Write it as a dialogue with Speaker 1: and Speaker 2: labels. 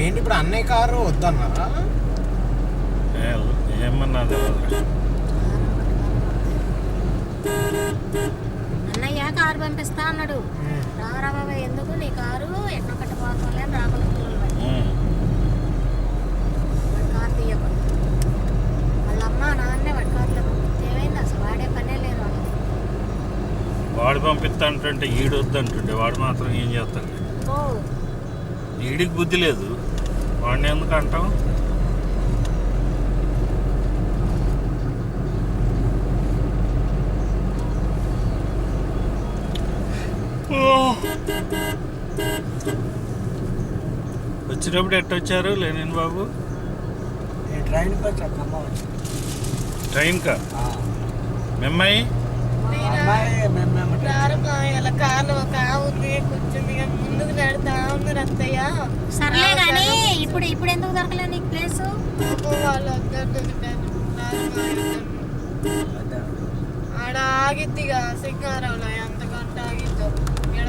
Speaker 1: ఏంటి ఇప్పుడు అన్నయ్య కారు వద్దన్నారా?
Speaker 2: ఏమన్నా
Speaker 3: అన్నయ్య కారు పంపిస్తా అన్నాడు. రారా బాబా, ఎందుకు నీ కారు ఎక్కడ కట్టపోవాలి అని రాబోలు కారు తీయకుండా వాళ్ళ అమ్మ నాన్నే వాడి కారులో పంపిస్తే ఏమైంది? అసలు వాడే పనే లేదు వాళ్ళకి.
Speaker 2: వాడు పంపిస్తా అంటుంటే ఈడు వద్దు అంటుండే వాడు మాత్రం ఏం చేస్తాడు?
Speaker 3: ఓ
Speaker 2: ఈడికి బుద్ధి లేదు, వాడిని ఎందుకు అంటావు? వచ్చినప్పుడు ఎట్టొచ్చారు లేనిన్ బాబు?
Speaker 1: ట్రైన్కి వచ్చాక అమ్మ వచ్చి
Speaker 2: ట్రైన్కా? మెమ్మాయి
Speaker 4: కార్లు ఒక ఉంది కూర్చుంది ముందుకు నడుతా ఉంది రత్తయ్య.
Speaker 3: సర్లే కానీ ఇప్పుడు ఇప్పుడు ఎందుకు దొరకలే నీకు ప్లేస్?
Speaker 4: వాళ్ళు ఆడ ఆగిద్దిగా సింగారంలో ఎంతకంటే ఆగిద్దు. ఇక్కడ